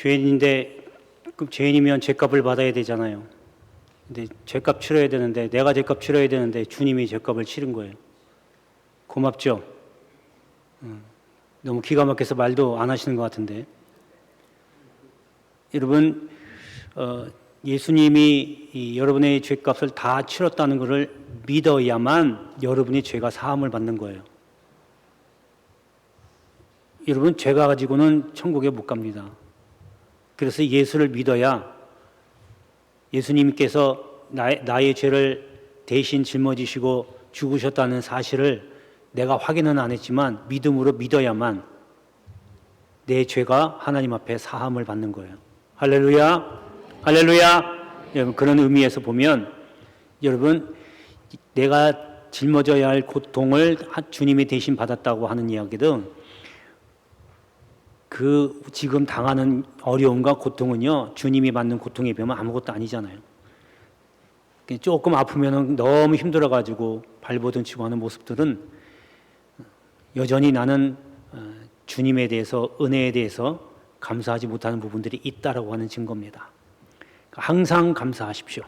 죄인인데 그 죄인이면 죄값을 받아야 되잖아요. 근데 죄값 치러야 되는데 내가 죄값 치러야 되는데 주님이 죄값을 치른 거예요. 고맙죠? 너무 기가 막혀서 말도 안 하시는 것 같은데 여러분 예수님이 여러분의 죄값을 다 치렀다는 것을 믿어야만 여러분의 죄가 사함을 받는 거예요. 여러분 죄가 가지고는 천국에 못 갑니다. 그래서 예수를 믿어야 예수님께서 나의 죄를 대신 짊어지시고 죽으셨다는 사실을 내가 확인은 안 했지만 믿음으로 믿어야만 내 죄가 하나님 앞에 사함을 받는 거예요. 할렐루야, 할렐루야. 여러분 그런 의미에서 보면 여러분 내가 짊어져야 할 고통을 주님이 대신 받았다고 하는 이야기든 그 지금 당하는 어려움과 고통은요 주님이 받는 고통에 비하면 아무것도 아니잖아요. 조금 아프면 너무 힘들어가지고 발버둥 치고 하는 모습들은 여전히 나는 주님에 대해서 은혜에 대해서 감사하지 못하는 부분들이 있다라고 하는 증거입니다. 항상 감사하십시오.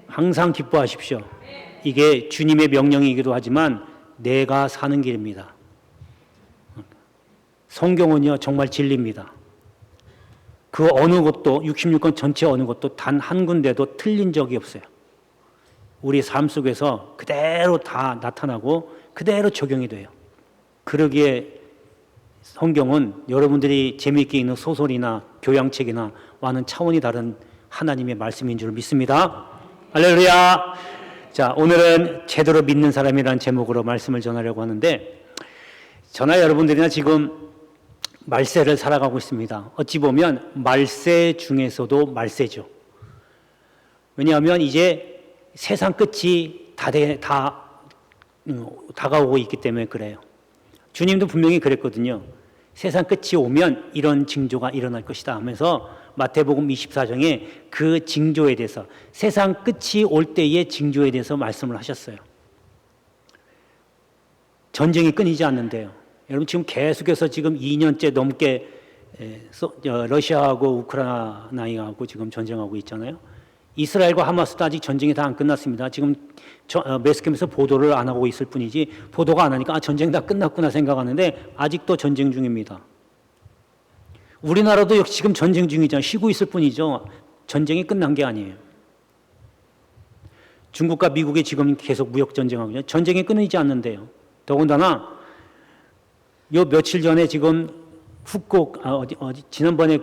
항상 기뻐하십시오. 이게 주님의 명령이기도 하지만 내가 사는 길입니다. 성경은요 정말 진리입니다. 그 어느 것도 66권 전체 어느 것도 단 한 군데도 틀린 적이 없어요. 우리 삶 속에서 그대로 다 나타나고 그대로 적용이 돼요. 그러기에 성경은 여러분들이 재미있게 읽는 소설이나 교양책이나 와는 차원이 다른 하나님의 말씀인 줄 믿습니다. 할렐루야. 자, 오늘은 제대로 믿는 사람이라는 제목으로 말씀을 전하려고 하는데 저나 여러분들이나 지금 말세를 살아가고 있습니다. 어찌 보면 말세 중에서도 말세죠. 왜냐하면 이제 세상 끝이 다가오고 있기 때문에 그래요. 주님도 분명히 그랬거든요. 세상 끝이 오면 이런 징조가 일어날 것이다 하면서 마태복음 24장에 그 징조에 대해서 세상 끝이 올 때의 징조에 대해서 말씀을 하셨어요. 전쟁이 끊이지 않는데요. 여러분 지금 계속해서 지금 2년째 넘게 러시아하고 우크라이나하고 지금 전쟁하고 있잖아요. 이스라엘과 하마스도 아직 전쟁이 다 안 끝났습니다. 지금 매스컴에서 보도를 안 하고 있을 뿐이지 보도가 안 하니까 전쟁 다 끝났구나 생각하는데 아직도 전쟁 중입니다. 우리나라도 역시 지금 전쟁 중이잖아요. 쉬고 있을 뿐이죠. 전쟁이 끝난 게 아니에요. 중국과 미국이 지금 계속 무역 전쟁하고 있잖아요. 전쟁이 끊이지 않는데요. 더군다나 요 며칠 전에 지금 지난번에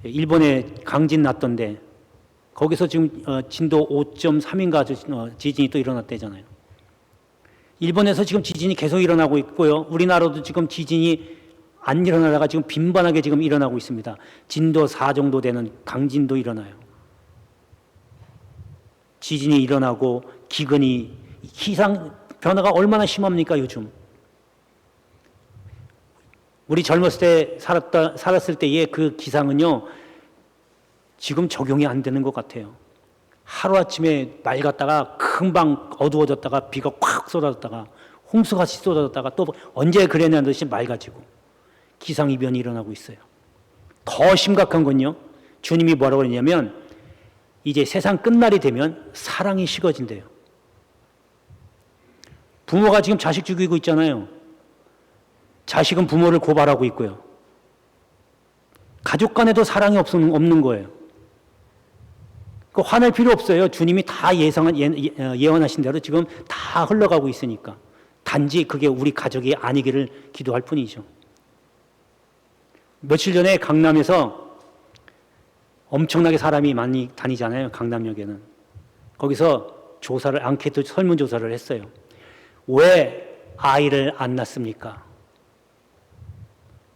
일본에 강진 났던데 거기서 지금 진도 5.3인가 지진이 또 일어났대잖아요. 일본에서 지금 지진이 계속 일어나고 있고요. 우리나라도 지금 지진이 안 일어나다가 지금 빈번하게 지금 일어나고 있습니다. 진도 4 정도 되는 강진도 일어나요. 지진이 일어나고 기상 변화가 얼마나 심합니까 요즘. 우리 젊었을 때 살았을 때의 그 기상은요 지금 적용이 안 되는 것 같아요. 하루아침에 맑았다가 금방 어두워졌다가 비가 콱 쏟아졌다가 홍수같이 쏟아졌다가 또 언제 그랬냐는 듯이 맑아지고 기상이변이 일어나고 있어요. 더 심각한 건요 주님이 뭐라고 그랬냐면 이제 세상 끝날이 되면 사랑이 식어진대요. 부모가 지금 자식 죽이고 있잖아요. 자식은 부모를 고발하고 있고요. 가족 간에도 사랑이 없는 거예요. 화낼 필요 없어요. 주님이 다 예언하신 대로 지금 다 흘러가고 있으니까. 단지 그게 우리 가족이 아니기를 기도할 뿐이죠. 며칠 전에 강남에서 엄청나게 사람이 많이 다니잖아요. 강남역에는. 거기서 앙케이트 설문조사를 했어요. 왜 아이를 안 낳습니까?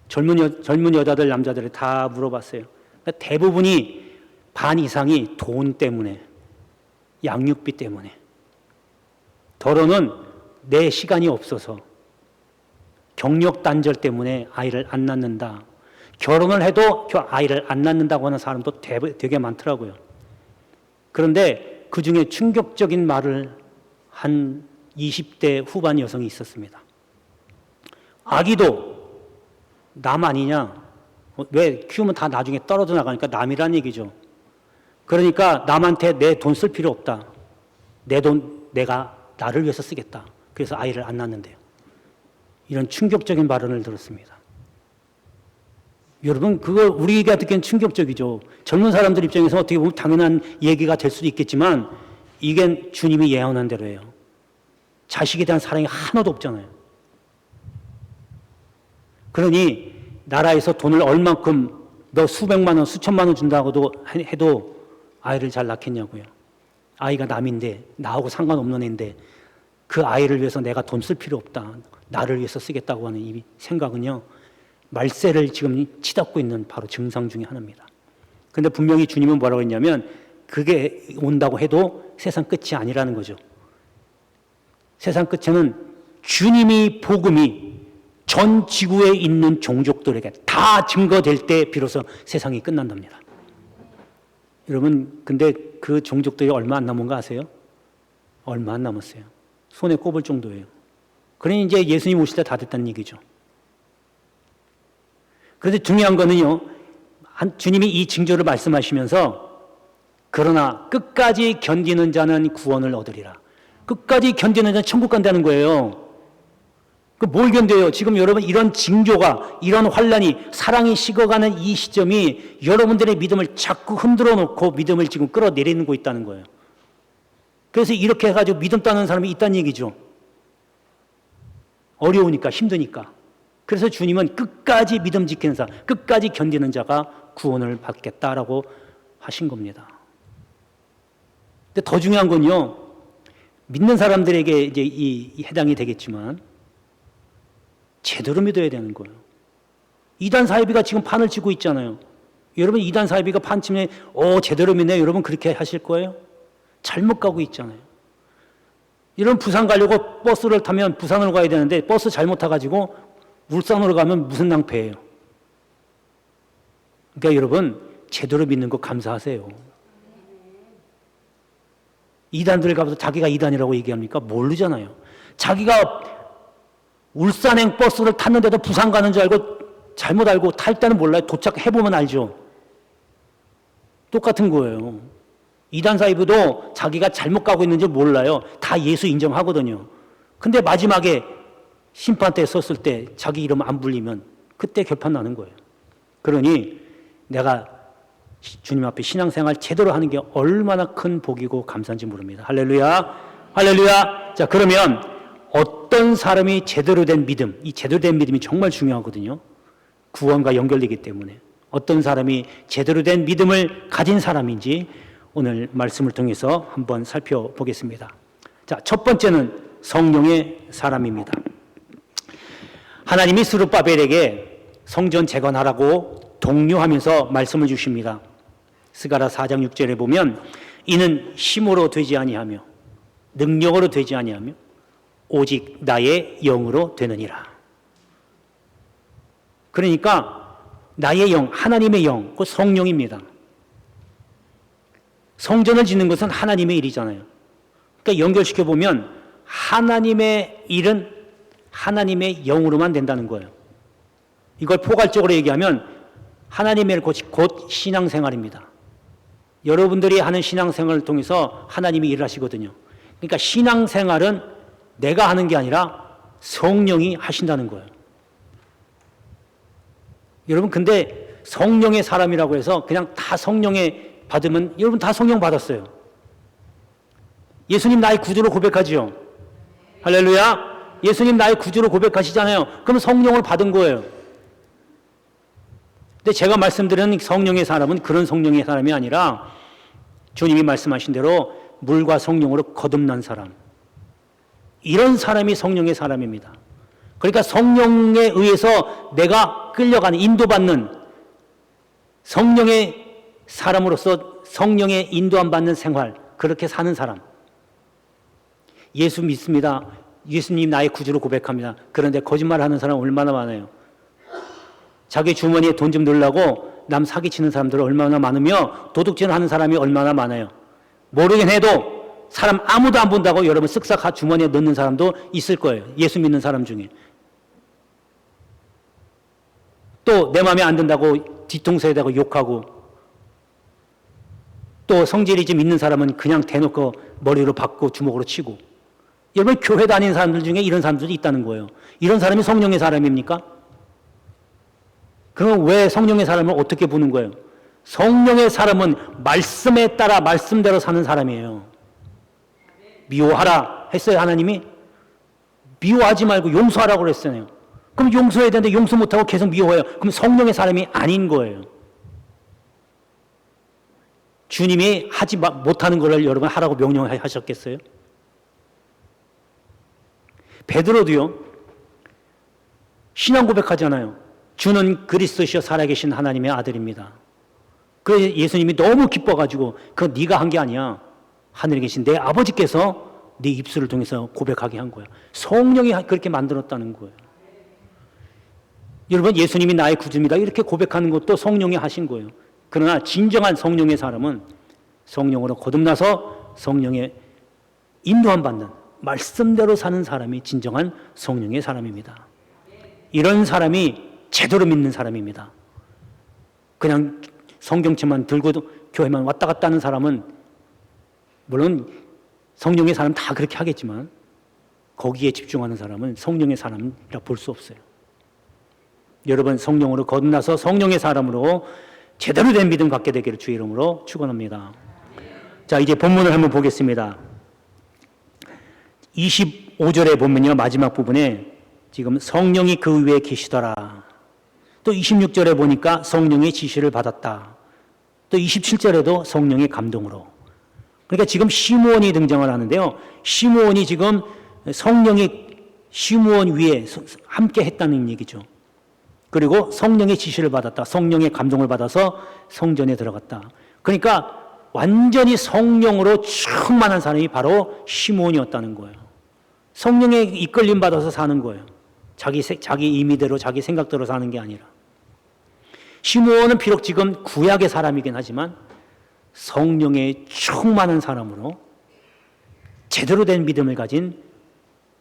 젊은 여자들, 남자들을 다 물어봤어요. 대부분이 반 이상이 돈 때문에, 양육비 때문에, 더러는 내 시간이 없어서, 경력 단절 때문에 아이를 안 낳는다. 결혼을 해도 아이를 안 낳는다고 하는 사람도 되게 많더라고요. 그런데 그 중에 충격적인 말을 한 20대 후반 여성이 있었습니다. 아기도 남 아니냐? 왜 키우면 다 나중에 떨어져 나가니까 남이란 얘기죠. 그러니까 남한테 내 돈 쓸 필요 없다. 내 돈 내가 나를 위해서 쓰겠다. 그래서 아이를 안 낳는데요. 이런 충격적인 발언을 들었습니다. 여러분, 그거 우리가 듣기엔 충격적이죠. 젊은 사람들 입장에서 어떻게 보면 당연한 얘기가 될 수도 있겠지만 이게 주님이 예언한 대로예요. 자식에 대한 사랑이 하나도 없잖아요. 그러니 나라에서 돈을 얼만큼 너 수백만 원, 수천만 원 준다고도 해도 아이를 잘 낳겠냐고요. 아이가 남인데 나하고 상관없는 애인데 그 아이를 위해서 내가 돈 쓸 필요 없다. 나를 위해서 쓰겠다고 하는 이 생각은요. 말세를 지금 치닫고 있는 바로 증상 중에 하나입니다. 그런데 분명히 주님은 뭐라고 했냐면 그게 온다고 해도 세상 끝이 아니라는 거죠. 세상 끝에는 주님이 복음이 전 지구에 있는 종족들에게 다 증거될 때 비로소 세상이 끝난답니다. 여러분, 근데 그 종족들이 얼마 안 남은 거 아세요? 얼마 안 남았어요. 손에 꼽을 정도예요. 그러니 이제 예수님 오실 때 다 됐다는 얘기죠. 그런데 중요한 거는요, 주님이 이 징조를 말씀하시면서 그러나 끝까지 견디는 자는 구원을 얻으리라. 끝까지 견디는 자는 천국 간다는 거예요. 뭘 견뎌요? 지금 여러분 이런 징조가, 이런 환란이, 사랑이 식어가는 이 시점이 여러분들의 믿음을 자꾸 흔들어 놓고 믿음을 지금 끌어내리는 거 있다는 거예요. 그래서 이렇게 해가지고 믿음 따는 사람이 있다는 얘기죠. 어려우니까, 힘드니까. 그래서 주님은 끝까지 믿음 지키는 자, 끝까지 견디는 자가 구원을 받겠다라고 하신 겁니다. 근데 더 중요한 건요, 믿는 사람들에게 이제 이 해당이 되겠지만, 제대로 믿어야 되는 거예요. 이단 사이비가 지금 판을 치고 있잖아요. 여러분, 이단 사이비가 판 치면, 제대로 믿네. 여러분, 그렇게 하실 거예요? 잘못 가고 있잖아요. 여러분, 부산 가려고 버스를 타면 부산으로 가야 되는데, 버스 잘못 타가지고 울산으로 가면 무슨 낭패예요? 그러니까 여러분, 제대로 믿는 거 감사하세요. 이단들 가서 자기가 이단이라고 얘기합니까? 모르잖아요. 자기가 울산행 버스를 탔는데도 부산 가는 줄 알고 잘못 알고 탈 때는 몰라요. 도착해보면 알죠. 똑같은 거예요. 이단 사이브도 자기가 잘못 가고 있는지 몰라요. 다 예수 인정하거든요. 근데 마지막에 심판대에 섰을 때 자기 이름 안 불리면 그때 결판 나는 거예요. 그러니 내가 주님 앞에 신앙생활 제대로 하는 게 얼마나 큰 복이고 감사한지 모릅니다. 할렐루야. 할렐루야. 자, 그러면 어떤 사람이 제대로 된 믿음, 이 제대로 된 믿음이 정말 중요하거든요. 구원과 연결되기 때문에 어떤 사람이 제대로 된 믿음을 가진 사람인지 오늘 말씀을 통해서 한번 살펴보겠습니다. 자, 첫 번째는 성령의 사람입니다. 하나님이 스룹바벨에게 성전 재건하라고 독려하면서 말씀을 주십니다. 스가랴 4장 6절에 보면 이는 힘으로 되지 아니하며 능력으로 되지 아니하며 오직 나의 영으로 되느니라. 그러니까 나의 영, 하나님의 영, 그 성령입니다. 성전을 짓는 것은 하나님의 일이잖아요. 그러니까 연결시켜보면 하나님의 일은 하나님의 영으로만 된다는 거예요. 이걸 포괄적으로 얘기하면 하나님의 일 곧 신앙생활입니다. 여러분들이 하는 신앙생활을 통해서 하나님이 일을 하시거든요. 그러니까 신앙생활은 내가 하는 게 아니라 성령이 하신다는 거예요. 여러분, 근데 성령의 사람이라고 해서 그냥 다 성령의 받으면 여러분 다 성령 받았어요. 예수님 나의 구주로 고백하지요. 할렐루야. 예수님 나의 구주로 고백하시잖아요. 그럼 성령을 받은 거예요. 근데 제가 말씀드리는 성령의 사람은 그런 성령의 사람이 아니라 주님이 말씀하신 대로 물과 성령으로 거듭난 사람, 이런 사람이 성령의 사람입니다. 그러니까 성령에 의해서 내가 끌려가는, 인도받는 성령의 사람으로서 성령의 인도함 받는 생활, 그렇게 사는 사람. 예수 믿습니다. 예수님 나의 구주로 고백합니다. 그런데 거짓말하는 사람 얼마나 많아요. 자기 주머니에 돈 좀 넣으려고 남 사기치는 사람들 얼마나 많으며 도둑질 하는 사람이 얼마나 많아요. 모르긴 해도 사람 아무도 안 본다고 여러분 쓱싹 주머니에 넣는 사람도 있을 거예요. 예수 믿는 사람 중에. 또 내 마음에 안 든다고 뒤통수에 대고 욕하고, 또 성질이 좀 있는 사람은 그냥 대놓고 머리로 박고 주먹으로 치고. 여러분, 교회 다니는 사람들 중에 이런 사람들이 있다는 거예요. 이런 사람이 성령의 사람입니까? 그럼 왜 성령의 사람을 어떻게 보는 거예요? 성령의 사람은 말씀에 따라 말씀대로 사는 사람이에요. 미워하라 했어요, 하나님이? 미워하지 말고 용서하라고 그랬어요. 그럼 용서해야 되는데 용서 못하고 계속 미워해요. 그럼 성령의 사람이 아닌 거예요. 주님이 하지 못하는 것을 여러분 하라고 명령하셨겠어요? 베드로도요, 신앙 고백하잖아요. 주는 그리스도시여 살아계신 하나님의 아들입니다. 그래서 예수님이 너무 기뻐가지고 그거 네가 한 게 아니야. 하늘에 계신 내 아버지께서 네 입술을 통해서 고백하게 한 거야. 성령이 그렇게 만들었다는 거예요. 여러분, 예수님이 나의 구주입니다 이렇게 고백하는 것도 성령이 하신 거예요. 그러나 진정한 성령의 사람은 성령으로 거듭나서 성령의 인도함 받는 말씀대로 사는 사람이 진정한 성령의 사람입니다. 이런 사람이 제대로 믿는 사람입니다. 그냥 성경책만 들고 교회만 왔다 갔다 하는 사람은, 물론 성령의 사람 다 그렇게 하겠지만 거기에 집중하는 사람은 성령의 사람이라 볼 수 없어요. 여러분, 성령으로 거듭나서 성령의 사람으로 제대로 된 믿음 갖게 되기를 주의 이름으로 축원합니다. 자, 이제 본문을 한번 보겠습니다. 25절에 보면요, 마지막 부분에 지금 성령이 그 위에 계시더라. 또 26절에 보니까 성령의 지시를 받았다. 또 27절에도 성령의 감동으로. 그러니까 지금 시므온이 등장을 하는데요. 시므온이 지금 성령이 시므온 위에 함께 했다는 얘기죠. 그리고 성령의 지시를 받았다. 성령의 감동을 받아서 성전에 들어갔다. 그러니까 완전히 성령으로 충만한 사람이 바로 시므온이었다는 거예요. 성령에 이끌림 받아서 사는 거예요. 자기 임의대로 자기 생각대로 사는 게 아니라. 시므온은 비록 지금 구약의 사람이긴 하지만 성령에 충만한 사람으로 제대로 된 믿음을 가진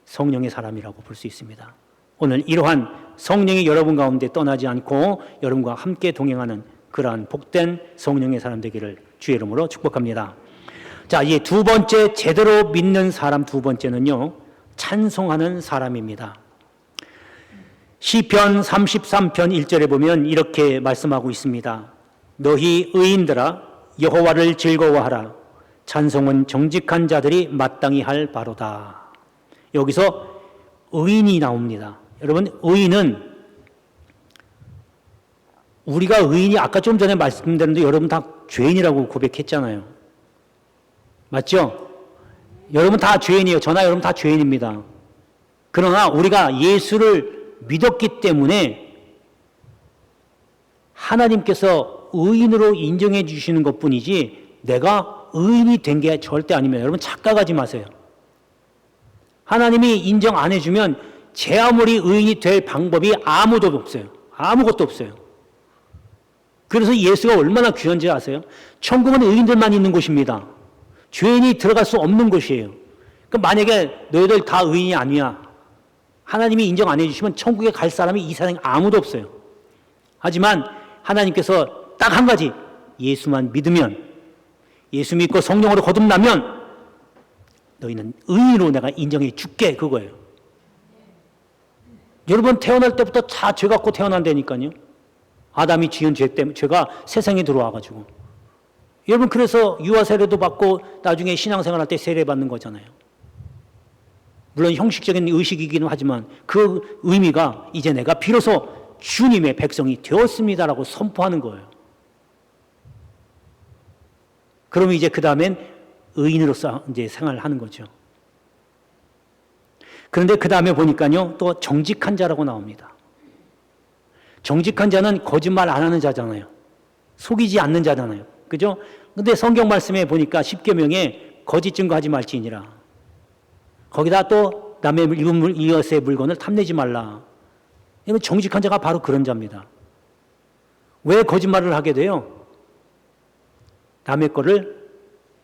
성령의 사람이라고 볼 수 있습니다. 오늘 이러한 성령이 여러분 가운데 떠나지 않고 여러분과 함께 동행하는 그러한 복된 성령의 사람 되기를 주의 이름으로 축복합니다. 자, 이제 두 번째 제대로 믿는 사람, 두 번째는요, 찬송하는 사람입니다. 시편 33편 1절에 보면 이렇게 말씀하고 있습니다. 너희 의인들아 여호와를 즐거워하라. 찬송은 정직한 자들이 마땅히 할 바로다. 여기서 의인이 나옵니다. 여러분, 의인은, 우리가 의인이 아까 좀 전에 말씀드렸는데 여러분 다 죄인이라고 고백했잖아요. 맞죠? 여러분 다 죄인이에요. 저나 여러분 다 죄인입니다. 그러나 우리가 예수를 믿었기 때문에 하나님께서 의인으로 인정해 주시는 것뿐이지 내가 의인이 된 게 절대 아닙니다. 여러분 착각하지 마세요. 하나님이 인정 안 해주면 제 아무리 의인이 될 방법이 아무도 없어요. 아무것도 없어요. 그래서 예수가 얼마나 귀한지 아세요? 천국은 의인들만 있는 곳입니다. 죄인이 들어갈 수 없는 곳이에요. 그럼 만약에 너희들 다 의인이 아니야, 하나님이 인정 안 해주시면 천국에 갈 사람이 이 세상에 아무도 없어요. 하지만 하나님께서 딱 한 가지, 예수만 믿으면, 예수 믿고 성령으로 거듭나면 너희는 의인으로 내가 인정해 줄게, 그거예요. 여러분 태어날 때부터 다 죄 갖고 태어난다니까요. 아담이 지은 죄 때문에, 죄가 세상에 들어와가지고. 여러분 그래서 유아 세례도 받고 나중에 신앙생활할 때 세례 받는 거잖아요. 물론 형식적인 의식이기는 하지만 그 의미가 이제 내가 비로소 주님의 백성이 되었습니다라고 선포하는 거예요. 그러면 이제 그 다음엔 의인으로서 이제 생활하는 거죠. 그런데 그 다음에 보니까요, 또 정직한 자라고 나옵니다. 정직한 자는 거짓말 안 하는 자잖아요. 속이지 않는 자잖아요. 그죠? 근데 성경 말씀에 보니까 10계명에 거짓 증거하지 말지니라. 거기다 또 남의 이웃의 물건을 탐내지 말라. 이건 정직한 자가 바로 그런 자입니다. 왜 거짓말을 하게 돼요? 남의 거를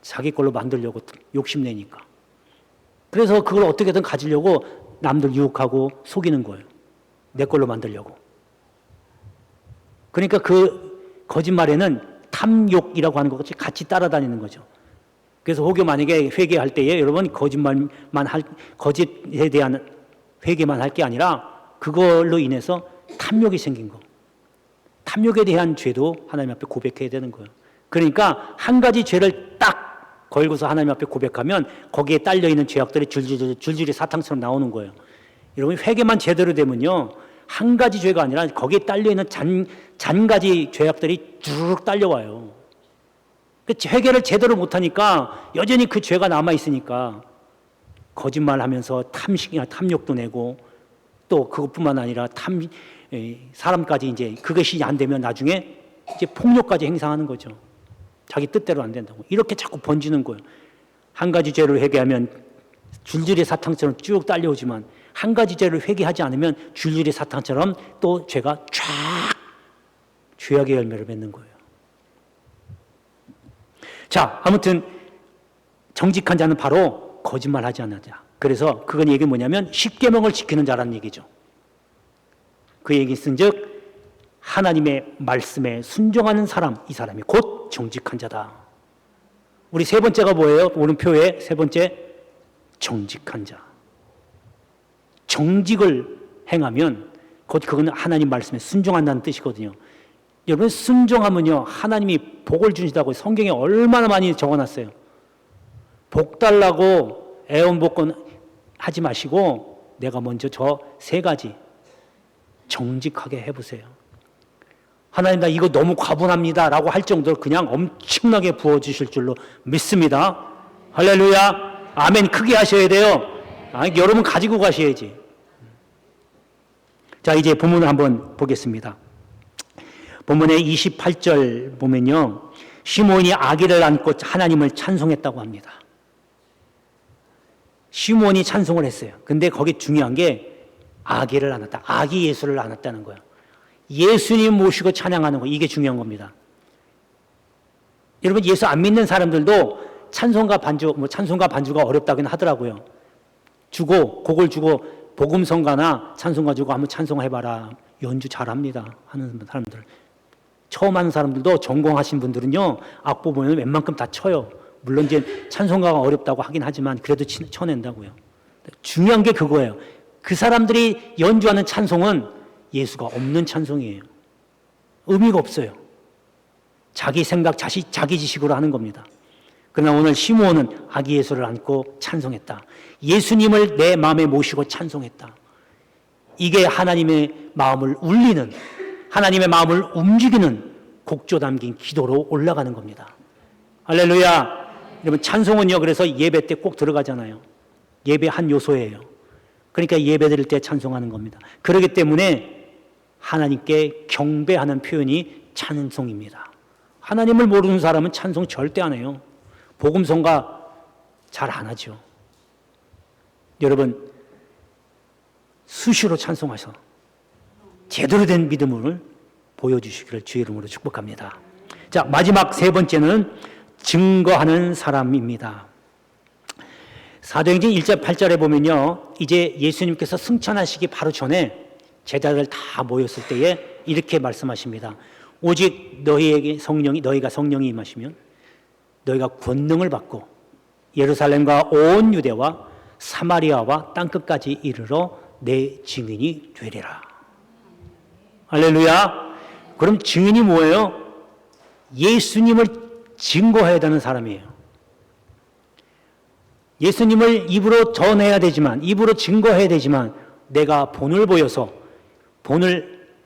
자기 걸로 만들려고 욕심내니까. 그래서 그걸 어떻게든 가지려고 남들 유혹하고 속이는 거예요. 내 걸로 만들려고. 그러니까 그 거짓말에는 탐욕이라고 하는 것이 같이 따라다니는 거죠. 그래서 혹여 만약에 회개할 때에 여러분 거짓에 대한 회개만 할 게 아니라 그걸로 인해서 탐욕이 생긴 거. 탐욕에 대한 죄도 하나님 앞에 고백해야 되는 거예요. 그러니까 한 가지 죄를 딱 걸고서 하나님 앞에 고백하면 거기에 딸려있는 죄악들이 줄줄이 사탕처럼 나오는 거예요. 여러분 회개만 제대로 되면요. 한 가지 죄가 아니라 거기에 딸려있는 잔가지 죄악들이 쭉 딸려와요. 회개를 제대로 못하니까 여전히 그 죄가 남아있으니까 거짓말하면서 탐욕도 내고 또 그것뿐만 아니라 사람까지 이제 그것이 안 되면 나중에 이제 폭력까지 행사하는 거죠. 자기 뜻대로 안 된다고. 이렇게 자꾸 번지는 거예요. 한 가지 죄를 회개하면 줄줄이 사탕처럼 쭉 딸려오지만 한 가지 죄를 회개하지 않으면 줄줄이 사탕처럼 또 죄가 쫙 죄악의 열매를 맺는 거예요. 자, 아무튼 정직한 자는 바로 거짓말하지 않는 자. 그래서 그건 얘기는 뭐냐면 십계명을 지키는 자라는 얘기죠. 그 얘기 쓴즉 하나님의 말씀에 순종하는 사람, 이 사람이 곧 정직한 자다. 우리 세 번째가 뭐예요? 오른표에 세 번째, 정직한 자. 정직을 행하면 곧 그건 하나님 말씀에 순종한다는 뜻이거든요. 여러분 순종하면요 하나님이 복을 주시다고 성경에 얼마나 많이 적어놨어요. 복 달라고 애원복권 하지 마시고 내가 먼저 저 세 가지 정직하게 해보세요. 하나님 나 이거 너무 과분합니다 라고 할 정도로 그냥 엄청나게 부어주실 줄로 믿습니다. 할렐루야. 아멘. 크게 하셔야 돼요. 여러분 가지고 가셔야지. 자, 이제 본문을 한번 보겠습니다. 본문의 28절 보면요, 시몬이 아기를 안고 하나님을 찬송했다고 합니다. 시몬이 찬송을 했어요. 근데 거기 중요한 게 아기를 안았다. 아기 예수를 안았다는 거예요. 예수님 모시고 찬양하는 거, 이게 중요한 겁니다. 여러분 예수 안 믿는 사람들도 찬송가 반주가 어렵다긴 하더라고요. 곡을 주고 복음성가나 찬송가 주고 한번 찬송해봐라. 연주 잘합니다. 하는 사람들. 처음 하는 사람들도 전공하신 분들은요, 악보 보면 웬만큼 다 쳐요. 물론 이제 찬송가가 어렵다고 하긴 하지만 그래도 쳐낸다고요. 중요한 게 그거예요. 그 사람들이 연주하는 찬송은 예수가 없는 찬송이에요. 의미가 없어요. 자기 생각, 자기 지식으로 하는 겁니다. 그러나 오늘 시므온은 아기 예수를 안고 찬송했다. 예수님을 내 마음에 모시고 찬송했다. 이게 하나님의 마음을 울리는, 하나님의 마음을 움직이는 곡조 담긴 기도로 올라가는 겁니다. 할렐루야. 여러분 찬송은요, 그래서 예배 때 꼭 들어가잖아요. 예배 한 요소예요. 그러니까 예배 드릴 때 찬송하는 겁니다. 그렇기 때문에 하나님께 경배하는 표현이 찬송입니다. 하나님을 모르는 사람은 찬송 절대 안 해요. 복음성가 잘 안 하죠. 여러분 수시로 찬송하셔 제대로 된 믿음을 보여주시기를 주의 이름으로 축복합니다. 자, 마지막 세 번째는 증거하는 사람입니다. 사도행전 1절 8절에 보면요, 이제 예수님께서 승천하시기 바로 전에 제자들 다 모였을 때에 이렇게 말씀하십니다. 오직 너희가 성령이 임하시면 너희가 권능을 받고 예루살렘과 온 유대와 사마리아와 땅끝까지 이르러 내 증인이 되리라. 할렐루야. 그럼 증인이 뭐예요? 예수님을 증거해야 되는 사람이에요. 예수님을 입으로 전해야 되지만, 입으로 증거해야 되지만, 내가 본을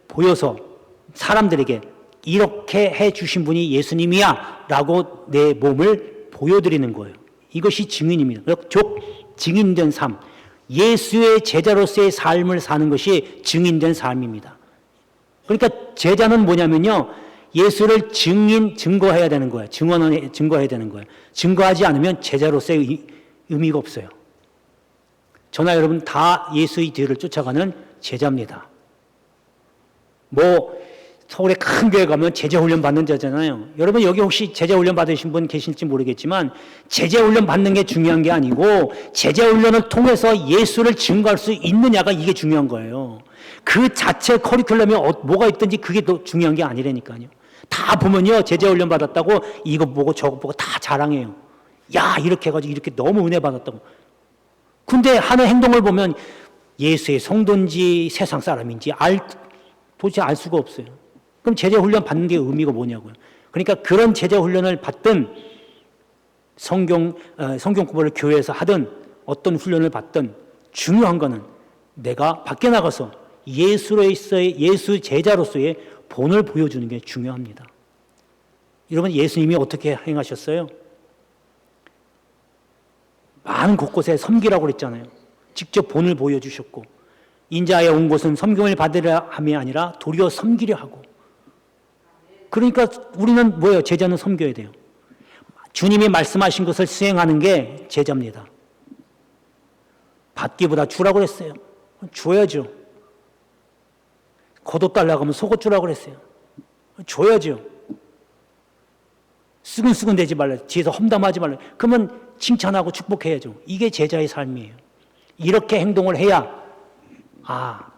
보여서 사람들에게 이렇게 해 주신 분이 예수님이야 라고 내 몸을 보여드리는 거예요. 이것이 증인입니다. 증인된 삶, 예수의 제자로서의 삶을 사는 것이 증인된 삶입니다. 그러니까 제자는 뭐냐면요, 예수를 증거해야 되는 거예요. 증거해야 되는 거예요. 증거하지 않으면 제자로서의 의미가 없어요. 저나 여러분 다 예수의 뒤를 쫓아가는 제자입니다. 서울에 큰 교회 가면 제자훈련 받는 자잖아요. 여러분 여기 혹시 제자훈련 받으신 분 계실지 모르겠지만 제자훈련 받는 게 중요한 게 아니고 제자훈련을 통해서 예수를 증거할 수 있느냐가 이게 중요한 거예요. 그 자체 커리큘럼에 뭐가 있든지 그게 더 중요한 게 아니라니까요. 다 보면요, 제자훈련 받았다고 이거 보고 저거 보고 다 자랑해요. 야, 이렇게 해가지고 이렇게 너무 은혜 받았다고. 근데 하는 행동을 보면 예수의 성도인지 세상 사람인지 도대체 알 수가 없어요. 그럼 제자훈련 받는 게 의미가 뭐냐고요. 그러니까 그런 제자훈련을 받든 성경 공부를 교회에서 하든 어떤 훈련을 받든 중요한 거는 내가 밖에 나가서 예수 제자로서의 본을 보여주는 게 중요합니다. 여러분, 예수님이 어떻게 행하셨어요? 많은 곳곳에 섬기라고 그랬잖아요. 직접 본을 보여주셨고, 인자에 온 곳은 섬김을 받으려 함이 아니라 도리어 섬기려 하고. 그러니까 우리는 뭐예요? 제자는 섬겨야 돼요. 주님이 말씀하신 것을 수행하는 게 제자입니다. 받기보다 주라고 그랬어요. 줘야죠. 겉옷 달라고 하면 속옷 주라고 그랬어요. 줘야죠. 쓰근쓰근 대지 말라. 뒤에서 험담하지 말라. 그러면 칭찬하고 축복해야죠. 이게 제자의 삶이에요. 이렇게 행동을 해야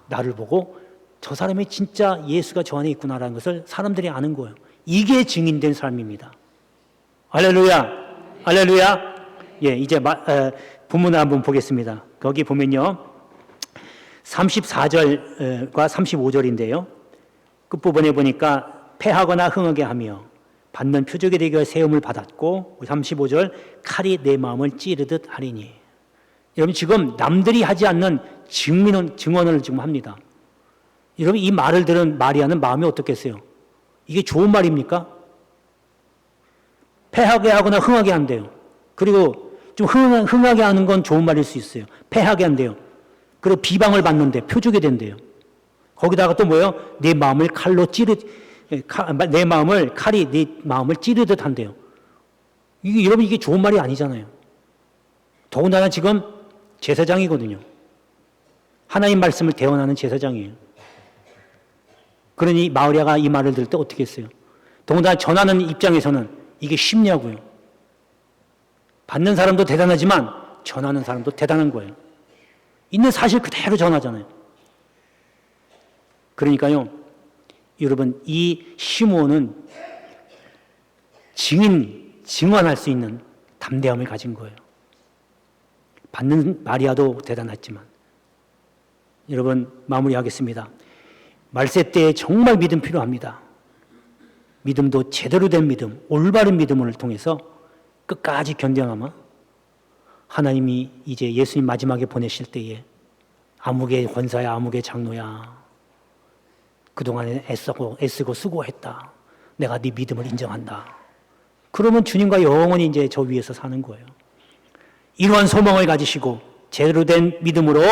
나를 보고 저 사람이 진짜 예수가 저 안에 있구나라는 것을 사람들이 아는 거예요. 이게 증인된 삶입니다. 할렐루야. 할렐루야. 예, 이제 본문을 한번 보겠습니다. 거기 보면요, 34절과 35절인데요. 끝부분에 보니까 패하거나 흥하게 하며 받는 표적에 대하여 세움을 받았고, 35절 칼이 내 마음을 찌르듯 하리니. 여러분, 지금 남들이 하지 않는 증언을 지금 합니다. 여러분, 이 말을 들은 마리아는 마음이 어떻겠어요? 이게 좋은 말입니까? 패하게 하거나 흥하게 한대요. 그리고 좀 흥하게 하는 건 좋은 말일 수 있어요. 패하게 한대요. 그리고 비방을 받는데 표적이 된대요. 거기다가 또 뭐예요? 내 마음을 칼이 내 마음을 찌르듯 한대요. 여러분, 이게 좋은 말이 아니잖아요. 더군다나 지금 제사장이거든요. 하나님 말씀을 대언하는 제사장이에요. 그러니 마리아가 이 말을 들을 때 어떻게 했어요? 더군다나 전하는 입장에서는 이게 쉽냐고요. 받는 사람도 대단하지만 전하는 사람도 대단한 거예요. 있는 사실 그대로 전하잖아요. 그러니까요, 여러분, 이 시므온은 증언할 수 있는 담대함을 가진 거예요. 받는 마리아도 대단했지만. 여러분, 마무리하겠습니다. 말세 때에 정말 믿음 필요합니다. 믿음도 제대로 된 믿음, 올바른 믿음을 통해서 끝까지 견뎌나마 하나님이 이제 예수님 마지막에 보내실 때에 아무개 권사야, 아무개 장로야, 그동안에 애쓰고 수고했다. 내가 네 믿음을 인정한다. 그러면 주님과 영원히 이제 저 위에서 사는 거예요. 이러한 소망을 가지시고 제대로 된 믿음으로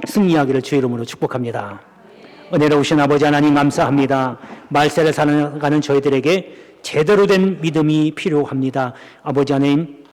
승리하기를 주의 이름으로 축복합니다. 은혜로우신 아버지 하나님, 감사합니다. 말세를 살아가는 저희들에게 제대로 된 믿음이 필요합니다. 아버지 하나님,